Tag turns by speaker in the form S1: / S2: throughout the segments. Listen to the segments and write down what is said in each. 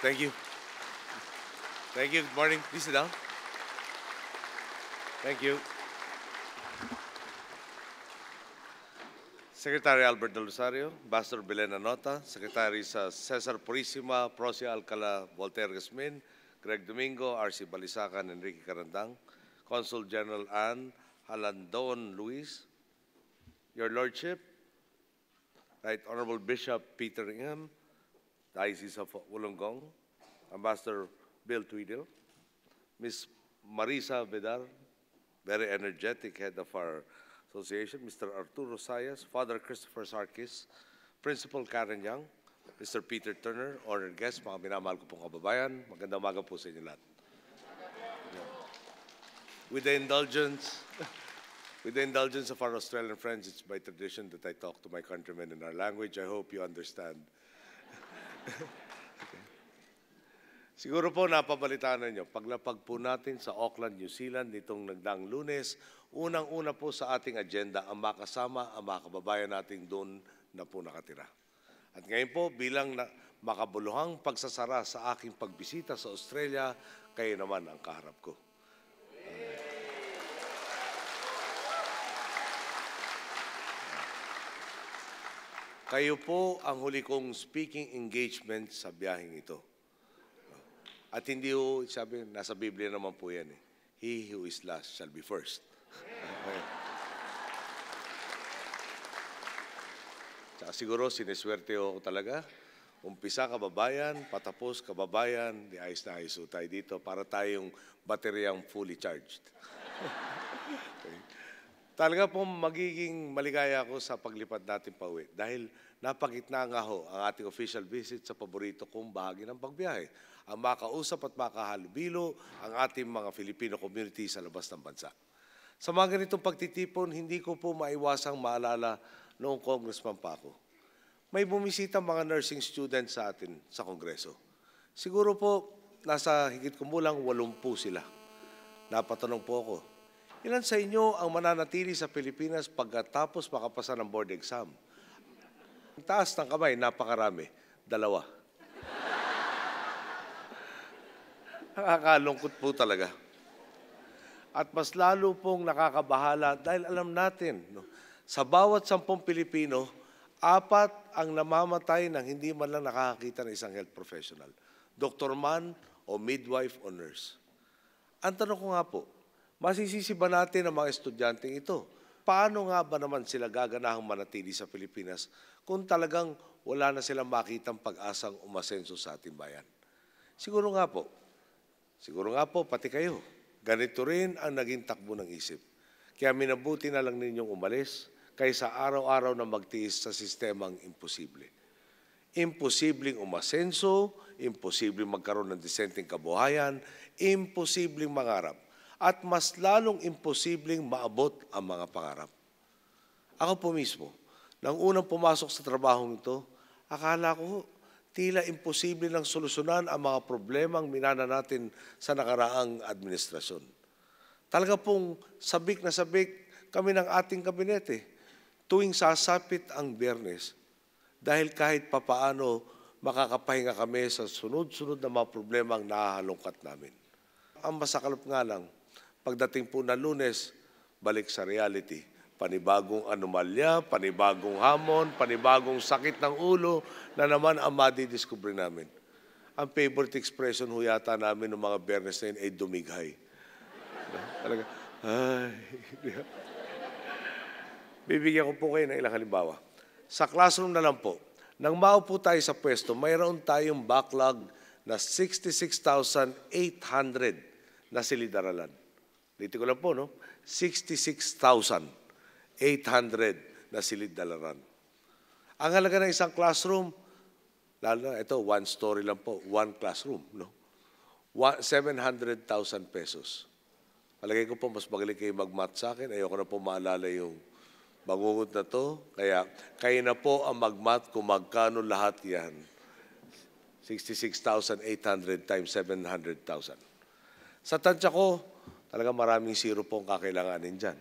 S1: Thank you. Thank you. Good morning. Please sit down. Thank you. Secretary Albert Del Rosario, Ambassador Belen Anota, Secretary sa Cesar Purisima, Prosia Alcala Voltaire Gasmin, Greg Domingo, R.C. Balisacan, Enrique Carandang, Consul General Ann Halandon Luis, Your Lordship, Right Honorable Bishop Peter Ingham, Diocese of Wollongong, Ambassador Bill Tweedle, Ms. Marisa Vedar, very energetic head of our association, Mr. Arturo Sayas, Father Christopher Sarkis, Principal Karen Young, Mr. Peter Turner, honored guests, mga minamahal ko pong kababayan, magandang umaga po sa inyo lahat. With the indulgence of our Australian friends, it's by tradition that I talk to my countrymen in our language. I hope you understand. Okay. Siguro po napabalitaan ninyo, paglapag po natin sa Auckland, New Zealand nitong nagdaang Lunes, unang-una po sa ating agenda ang makasama ang mga kababayan natin doon na po nakatira. At ngayon po, bilang makabuluhang pagsasara sa aking pagbisita sa Australia, kayo naman ang kaharap ko. Kayo po ang huli kong speaking engagement sa biyaheng ito. At hindi ho, sabi, nasa Biblia naman po yan eh. He who is last shall be first. Okay. Tsaka siguro, siniswerte ho talaga. Umpisa kababayan, patapos kababayan, di ayos na ayos ho tayo dito para tayong bateryang fully charged. Okay. Talaga po magiging maligaya ako sa paglipad natin pauwi dahil napagitna nga ho ang ating official visit sa paborito kong bahagi ng pagbiyahe, ang makausap at makahalubilo ang ating mga Filipino community sa labas ng bansa. Sa mga ganitong pagtitipon, hindi ko po maiwasang maalala noong congressman pa ako. May bumisita mga nursing students sa atin sa Kongreso. Siguro po, nasa higit kumulang 80 sila. Napatanong po ako, ilan sa inyo ang mananatili sa Pilipinas pagkatapos makapasa ng board exam? Ang taas ng kamay, napakarami. 2. Nakakalungkot po talaga. At mas lalo pong nakakabahala dahil alam natin, no, sa bawat 10 Pilipino, 4 ang namamatay nang hindi man lang nakakakita ng isang health professional. Doktor man o midwife o nurse. Ang tanong ko nga po, masisisi ba natin ang mga estudyanteng ito? Paano nga ba naman sila gaganahang manatili sa Pilipinas kung talagang wala na silang makitang pag-asang umasenso sa ating bayan? Siguro nga po, pati kayo, ganito rin ang naging takbo ng isip. Kaya minabuti na lang ninyong umalis kaysa araw-araw na magtiis sa sistemang imposible. Imposibleng umasenso, imposibleng magkaroon ng disenteng kabuhayan, imposibleng mangarap, at mas lalong imposibleng maabot ang mga pangarap. Ako po mismo, nang unang pumasok sa trabahong ito, akala ko tila imposible lang solusyonan ang mga problemang minana natin sa nakaraang administrasyon. Talaga pong sabik na sabik kami ng ating kabinete tuwing sasapit ang Biyernes dahil kahit papaano makakapahinga kami sa sunod-sunod na mga problemang nahahalungkat namin. Ang masakalap nga lang, pagdating po na Lunes, balik sa reality. Panibagong anomalya, panibagong hamon, panibagong sakit ng ulo na naman ang madidiscover namin. Ang favorite expression ho yata namin ng mga Biyernes na yun ay dumighay. Talaga, ay. Bibigyan ko po kayo ng ilang halimbawa. Sa classroom na lang po, nang maupo tayo sa pwesto, mayroon tayong backlog na 66,800 na silid-aralan. Dito ko lang po, no? 66,800 na silid-aralan. Ang halaga ng isang classroom, lalo na ito, 1 story lang po, 1 classroom, no? 700,000 pesos. Palagay ko po, mas magaling kayo mag-math sa akin. Ayoko na po maalala yung bangungot na to. Kaya kayo na po ang mag-math kung magkano lahat yan. 66,800 times 700,000. Sa tansya ko, talaga maraming zero po ang kakailanganin dyan.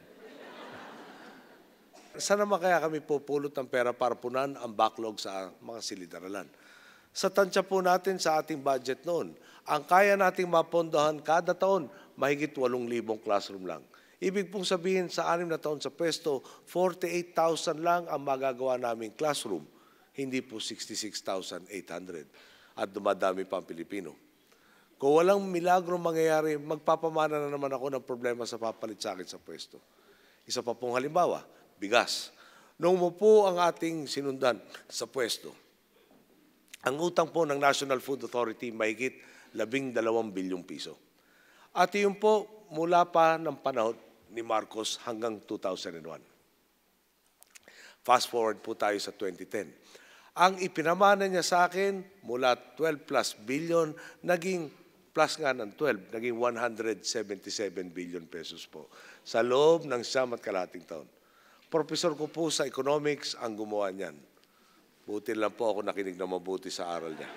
S1: Saan naman kaya kami pupulot ng pera para punan ang backlog sa mga silid-aralan? Sa tansya po natin sa ating budget noon, ang kaya nating mapondohan kada taon, mahigit 8,000 classroom lang. Ibig pong sabihin sa 6 na taon sa pwesto, 48,000 lang ang magagawa naming classroom, hindi po 66,800. At dumadami pa ang Pilipino. Kung walang milagro mangyayari, magpapamana na naman ako ng problema sa papalit sa akin sa pwesto. Isa pa pong halimbawa, bigas. Noong umupo ang ating sinundan sa pwesto, ang utang po ng National Food Authority mahigit 12 bilyong piso. At yun po mula pa ng panahon ni Marcos hanggang 2001. Fast forward po tayo sa 2010. Ang ipinamana niya sa akin mula 12 plus billion, naging plus nga ng 12, naging 177 billion pesos po sa loob ng 9 at kalahating taon. Profesor ko po sa economics ang gumawa niyan. Buti lang po ako nakinig na mabuti sa aral niya.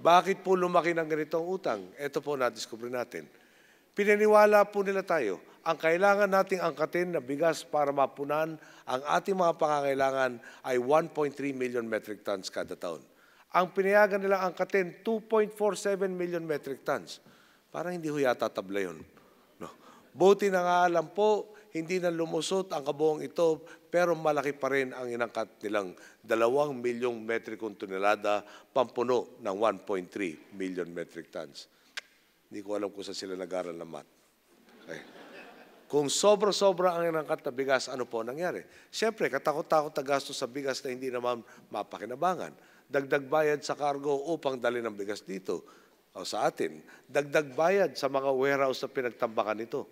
S1: Bakit po lumaki ng ganitong utang? Ito po na-discover natin. Pinaniwala po nila tayo, ang kailangan nating angkatin na bigas para mapunan ang ating mga pangangailangan ay 1.3 million metric tons kada taon. Ang pinayagan nila angkatin, 2.47 million metric tons. Parang hindi ho yata tabla yun. No. Buti na nga alam po, hindi na lumusot ang kabuong ito, pero malaki pa rin ang inangkat nilang 2 milyong metrikong tonelada pampuno ng 1.3 million metric tons. Hindi ko alam kung saan sila nag-aral ng math. Okay. Kung sobra-sobra ang inangkat na bigas, ano po nangyari? Siyempre, katakot-takot na gastos sa bigas na hindi naman mapakinabangan. Dagdag bayad sa cargo upang dali ng bigas dito o sa atin. Dagdag bayad sa mga warehouse na pinagtambakan nito.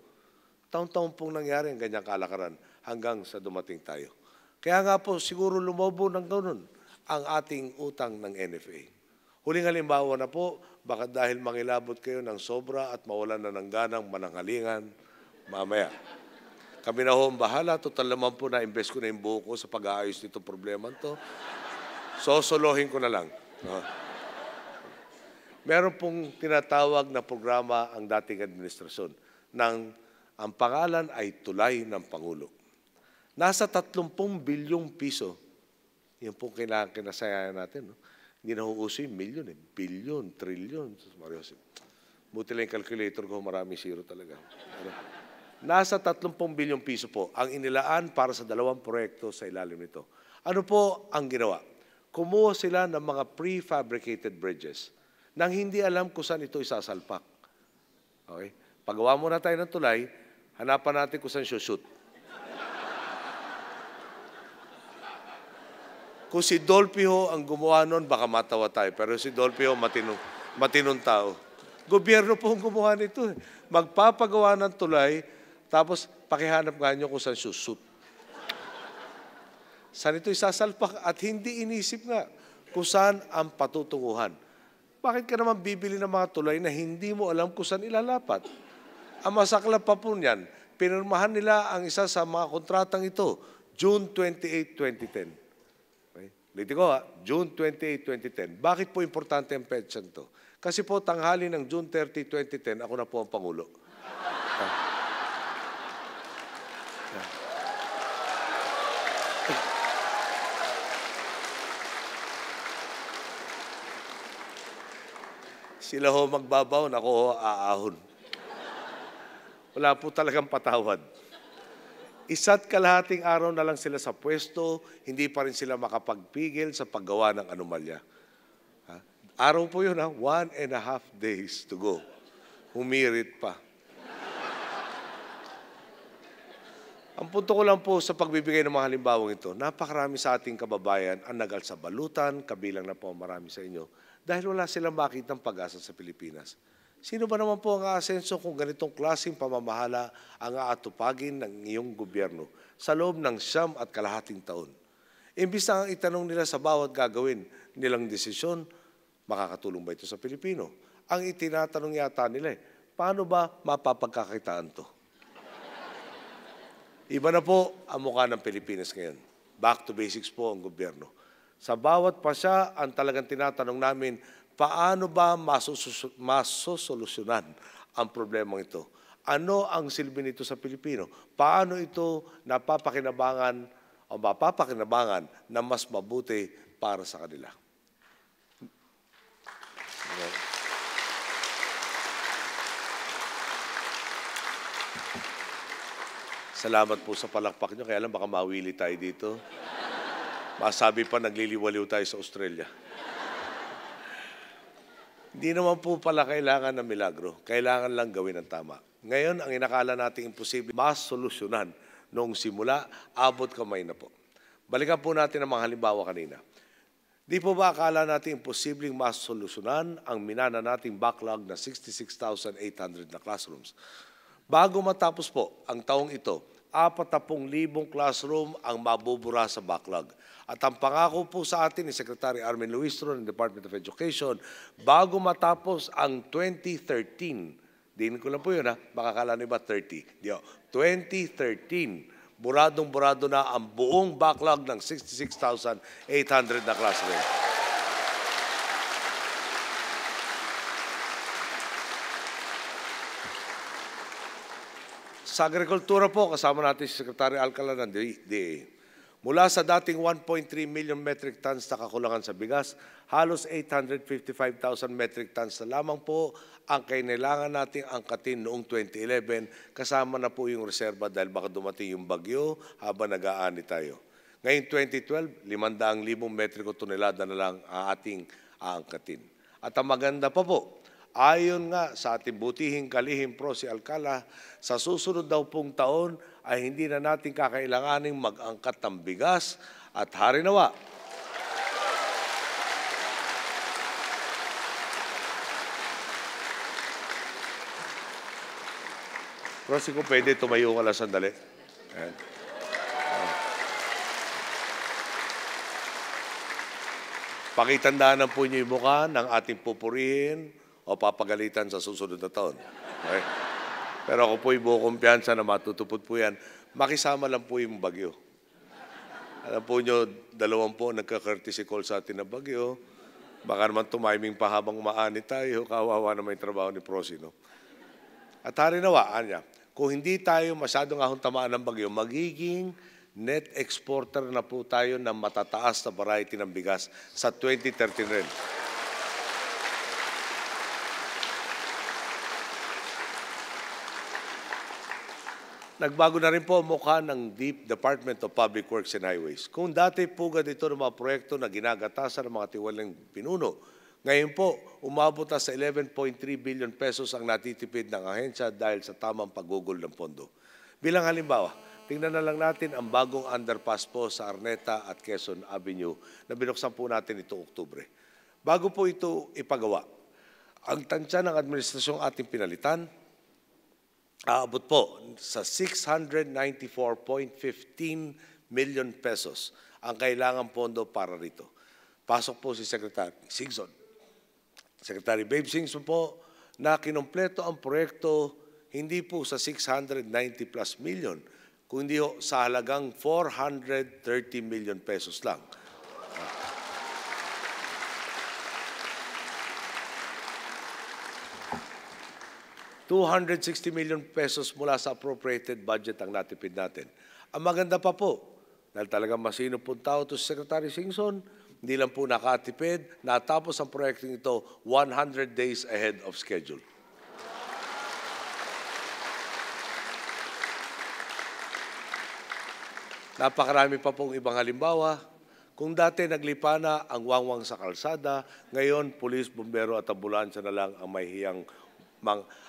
S1: Taon-taon pong nangyari ang ganyang kalakaran hanggang sa dumating tayo. Kaya nga po siguro lumobo ng ganun ang ating utang ng NFA. Huling halimbawa na po, baka dahil mangilabot kayo ng sobra at mawalan na ng ganang mananghalingan, mamaya. Kami na ho ang bahala, total naman po na invest ko na yung buo ko sa pag-aayos nitong problema to. Sosolohin ko na lang. No? Meron pong tinatawag na programa ang dating administrasyon ng ang pangalan ay Tulay ng Pangulo. Nasa 30 bilyong piso, yun pong kinasayahan natin. No? Hindi na huuso yung milyon, bilyon, trilyon. Buti lang yung calculator ko, marami zero talaga. Nasa 30 bilyong piso po ang inilaan para sa 2 proyekto sa ilalim nito. Ano po ang ginawa? Kumuha sila ng mga prefabricated bridges nang hindi alam kung saan ito isasalpak. Okay? Pagawa muna tayo ng tulay, hanapan natin kung saan shoot. Kung si Dolphy ho ang gumawa nun, baka matawa tayo. Pero si Dolphy ho, matinong tao. Gobyerno po ang gumawa nito. Magpapagawa ng tulay, tapos pakihanap nga nyo kung saan shoot. Saan ito isasalpak at hindi inisip nga kung saan ang patutunguhan. Bakit ka naman bibili ng mga tulay na hindi mo alam kung saan ilalapat? Ang masaklap pa po niyan, pinirmahan nila ang isa sa mga kontratang ito, June 28, 2010. Okay? Ulitin ko June 28, 2010. Bakit po importante ang petsa to? Kasi po tanghali ng June 30, 2010, ako na po ang Pangulo. Sila ho magbabaw, ako ho aahon. Wala po talagang patawad. 1 kalahating araw na lang sila sa pwesto, hindi pa rin sila makapagpigil sa paggawa ng anomalya. Araw po yun 1.5 days to go. Humirit pa. Ang punto ko lang po sa pagbibigay ng mga halimbawang ito, napakarami sa ating kababayan ang nagalsabalutan, kabilang na po marami sa inyo, dahil wala silang makitang pag-asa sa Pilipinas. Sino ba naman po ang aasenso kung ganitong klaseng pamamahala ang aatupagin ng iyong gobyerno sa loob ng 9 at kalahating taon? Imbis na ang itanong nila sa bawat gagawin nilang desisyon, makakatulong ba ito sa Pilipino? Ang itinatanong yata nila, paano ba mapapagkakitaan to? Iba na po ang mukha ng Pilipinas ngayon. Back to basics po ang gobyerno. Sa bawat pasya, ang talagang tinatanong namin, paano ba masosolusyonan ang problemang ito? Ano ang silbi nito sa Pilipino? Paano ito napapakinabangan o mapapakinabangan na mas mabuti para sa kanila? Salamat po sa palakpak nyo. Kaya lang baka mawili tayo dito. Masabi pa nagliliwaliw tayo sa Australia. Hindi naman po pala kailangan ng milagro. Kailangan lang gawin ang tama. Ngayon, ang inakala natin imposible, mas solusyonan noong simula, abot kamay na po. Balikan po natin ang mga halimbawa kanina. Di po ba akala natin imposibleng mas solusyonan ang minana nating backlog na 66,800 na classrooms? Bago matapos po ang taong ito, 40,000 classroom ang mabubura sa backlog. At ang pangako po sa atin ni Secretary Armin Luistro ng Department of Education, bago matapos ang 2013, diin ko lang po yun ha, baka kala nyo ba 30? 2013, buradong-burado na ang buong backlog ng 66,800 na classroom. Sa agrikultura po, kasama natin si Secretary Alcala ng DA. Mula sa dating 1.3 million metric tons na kakulangan sa bigas, halos 855,000 metric tons na lamang po ang kailangan nating angkatin noong 2011, kasama na po yung reserba dahil baka dumating yung bagyo habang nag-aani tayo. Ngayong 2012, 500,000 metriko tonelada na lang ang ating aangkatin. At ang maganda pa po, ayon nga sa ating butihing kalihim pro si Alcala, sa susunod daw pong taon ay hindi na natin kakailanganing mag-angkat ng bigas at harinawa. Prosi ko pwede tumayo ka lang sandali. Ayan. Pakitandaan po niyo yung mukha ng ating pupurihin o papagalitan sa susunod na taon. Okay? Pero ako po'y buo kumpiyansa na matutupod po yan. Makisama lang po yung bagyo. Alam po nyo, 2 po nagka-courtesy call sa atin na bagyo. Baka naman tumiming pa habang maani tayo. Kawawa naman yung trabaho ni Prosi, no? At harinawaan niya, kung hindi tayo masyadong tamaan ng bagyo, magiging net exporter na po tayo ng matataas na variety ng bigas sa 2013 rin. Nagbago na rin po ang mukha ng Department of Public Works and Highways. Kung dati pugad ito ng mga proyekto na ginagatasan ng mga tiwalang pinuno, ngayon po, umabot na sa 11.3 billion pesos ang natitipid ng ahensya dahil sa tamang paggugol ng pondo. Bilang halimbawa, tingnan na lang natin ang bagong underpass po sa Araneta at Quezon Avenue na binuksan po natin itong Oktubre. Bago po ito ipagawa, ang tansya ng administrasyong ating pinalitan, aabot po sa 694.15 million pesos ang kailangang pondo para rito. Pasok po si Secretary Singson. Secretary Babe Singson po na kinumpleto ang proyekto hindi po sa 690 plus million, kundi sa halagang 430 million pesos lang. 260 million pesos mula sa appropriated budget ang natipid natin. Ang maganda pa po, dahil talagang masino po tao to si Secretary Singson, hindi lang po nakatipid, natapos ang proyektong ito 100 days ahead of schedule. Napakarami pa pong ibang halimbawa. Kung dati naglipa na ang wangwang sa kalsada, ngayon pulis, bumbero at ambulansya na lang ang may hiyang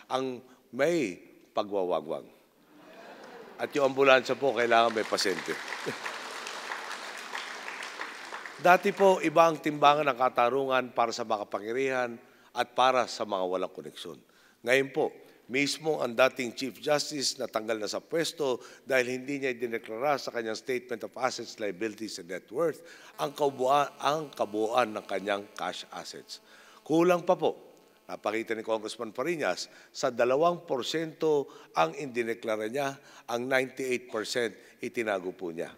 S1: ang may pagwawagwang. At yung ambulansya po, kailangan may pasyente. Dati po, iba ang timbangan ng katarungan para sa makapangyarihan at para sa mga walang koneksyon. Ngayon po, mismo ang dating Chief Justice na tanggal na sa pwesto dahil hindi niya idineklara sa kanyang Statement of Assets, Liabilities, and Net Worth ang kabuuan ng kanyang cash assets. Kulang pa po. Napakita ni Congressman Fariñas, sa 2% ang indineklara niya, ang 98% itinago po niya.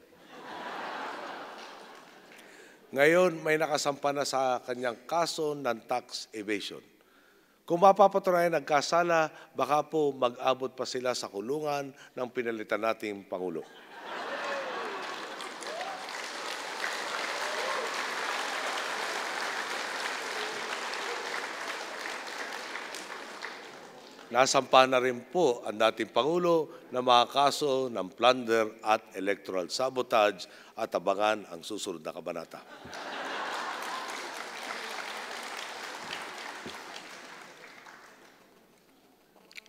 S1: Ngayon, may nakasampa na sa kanyang kaso ng tax evasion. Kung mapapatunayan nagkasala, baka po mag-abot pa sila sa kulungan ng pinalitan nating Pangulo. Nasampa na rin po ang dating Pangulo na mga kaso ng plunder at electoral sabotage at abangan ang susunod na kabanata.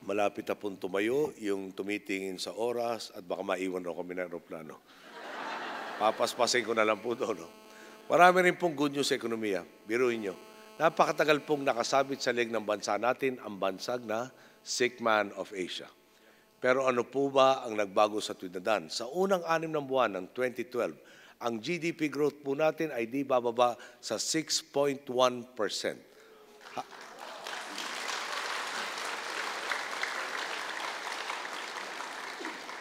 S1: Malapit na pong tumayo yung tumitingin sa oras at baka maiwan raw kami ng aeroplano. Papaspasin ko na lang po doon. No? Marami rin pong good news sa ekonomiya. Biruin nyo. Napakatagal pong nakasabit sa leg ng bansa natin ang bansag na sick man of Asia. Pero ano po ba ang nagbago sa tuwidnadan? Sa unang 6 na buwan ng 2012, ang GDP growth po natin ay di bababa sa 6.1%.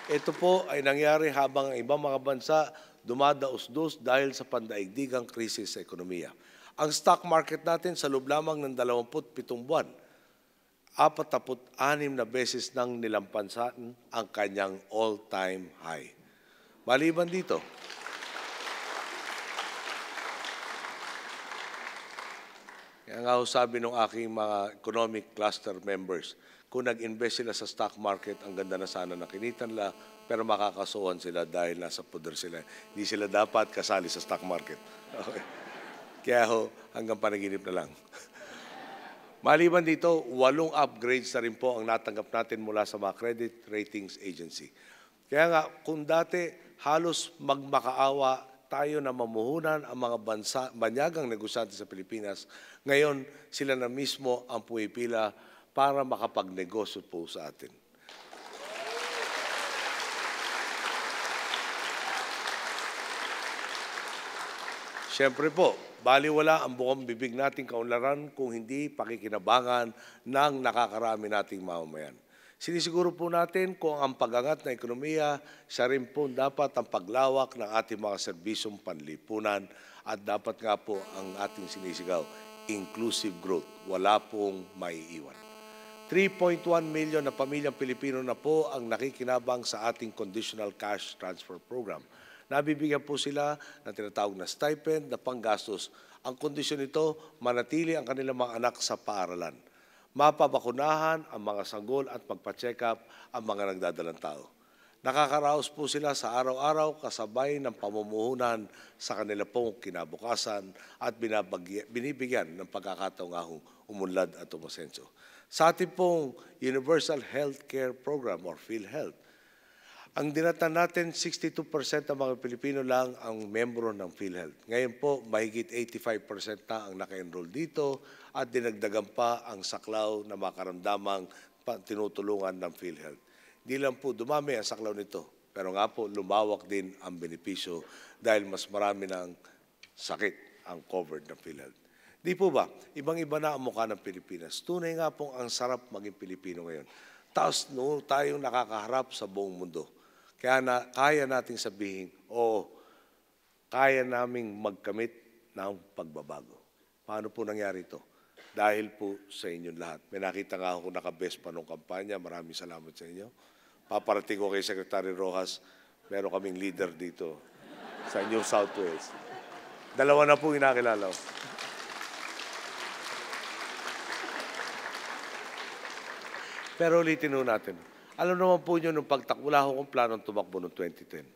S1: Ito po ay nangyari habang ang ibang mga bansa dumadaos-dos dahil sa pandaigdigang krisis sa ekonomiya. Ang stock market natin sa loob lamang ng 27 buwan, 46 na beses nang nilampansan ang kanyang all-time high. Maliban dito, kaya nga sabi ng aking mga economic cluster members, kung nag-invest sila sa stock market, ang ganda na sana na kinita nila, pero makakasuhan sila dahil nasa poder sila. Hindi sila dapat kasali sa stock market. Okay. Kaya hanggang panaginip na lang. Maliban dito, 8 upgrades na rin po ang natanggap natin mula sa mga credit ratings agency. Kaya nga, kung dati halos magmakaawa tayo na mamuhunan ang mga banyagang negosyante sa Pilipinas, ngayon sila na mismo ang pumipila para makapagnegosyo po sa atin. Siyempre po, baliwala ang bukang bibig nating kaunlaran kung hindi pakikinabangan ng nakakarami nating mamamayan. Sinisiguro po natin kung ang pagangat na ekonomiya, siya rin po dapat ang paglawak ng ating mga serbisyong panlipunan at dapat nga po ang ating sinisigaw, inclusive growth. Wala pong maiiwan. 3.1 million na pamilyang Pilipino na po ang nakikinabang sa ating Conditional Cash Transfer Program. Nabibigyan po sila ng tinatawag na stipend na panggastos. Ang kondisyon nito, manatili ang kanilang mga anak sa paaralan. Mapabakunahan ang mga sanggol at magpa-check up ang mga nagdadalang tao. Nakakaraos po sila sa araw-araw kasabay ng pamumuhunan sa kanila pong kinabukasan at binibigyan ng pagkakataong umunlad at umasenso. Sa ating pong Universal Healthcare Program or PhilHealth, ang dinatan natin, 62% ng mga Pilipino lang ang membro ng PhilHealth. Ngayon po, mahigit 85% na ang naka-enroll dito at dinagdagan pa ang saklaw na makaramdamang tinutulungan ng PhilHealth. Di lang po dumami ang saklaw nito, pero nga po lumawak din ang benepisyo dahil mas marami ng sakit ang covered ng PhilHealth. Di po ba, ibang-iba na ang mukha ng Pilipinas. Tunay nga pong ang sarap maging Pilipino ngayon. Tapos tayong nakakaharap sa buong mundo. Kaya nating sabihin, kaya naming magkamit ng pagbabago. Paano po nangyari ito? Dahil po sa inyong lahat. May nakita nga ako naka-best pa nung kampanya. Maraming salamat sa inyo. Paparating ko kay Secretary Rojas, meron kaming leader dito sa New South Wales. 2 na po inakilala ko. Pero ulitin natin. Alam naman po nyo, nung wala akong planong tumakbo noong 2010.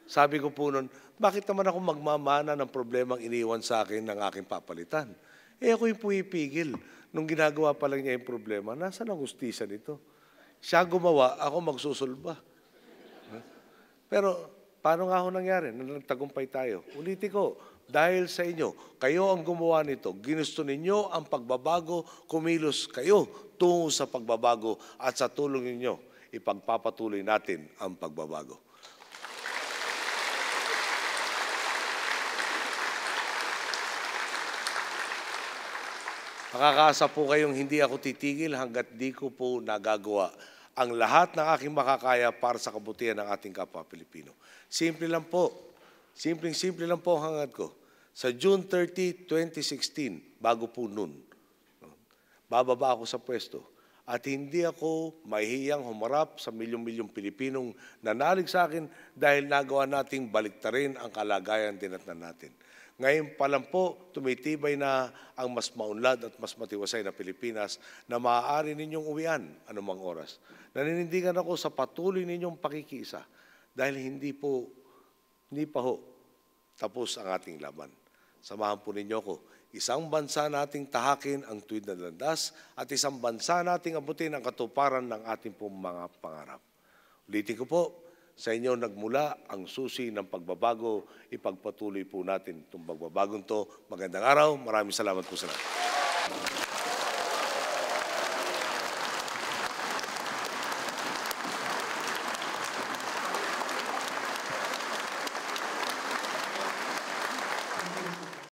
S1: Sabi ko po noon, bakit naman ako magmamana ng problemang iniwan sa akin ng aking papalitan? Ako yung pumipigil. Nung ginagawa pa lang niya yung problema, nasaan ang hustisya nito? Siya gumawa, ako magsusulba. Pero paano nga ako nangyari? Nagtagumpay tayo. Ulitin ko, dahil sa inyo, kayo ang gumawa nito, ginusto ninyo ang pagbabago, kumilos kayo tungo sa pagbabago at sa tulong ninyo, ipagpapatuloy natin ang pagbabago. Makakaasa po kayong hindi ako titigil hanggat di ko po nagagawa ang lahat ng aking makakaya para sa kabutihan ng ating kapwa Pilipino. Simple lang po. Simpleng-simple lang po ang hangad ko. Sa June 30, 2016, bago po nun, bababa ako sa pwesto at hindi ako mahihiyang humarap sa milyong-milyong Pilipinong nanalig sa akin dahil nagawa nating baliktarin ang kalagayan dinatnan natin. Ngayon pa lang po, tumitibay na ang mas maunlad at mas matiwasay na Pilipinas na maaari ninyong uwian anumang oras. Naninindigan ako sa patuloy ninyong pakikiisa dahil hindi pa ho tapos ang ating laban. Samahan po ninyo ako. Isang bansa nating tahakin ang tuwid na landas at isang bansa nating abutin ang katuparan ng ating pong mga pangarap. Ulitin ko po, sa inyo nagmula ang susi ng pagbabago. Ipagpatuloy po natin itong pagbabagong to. Magandang araw. Maraming salamat po sa lahat.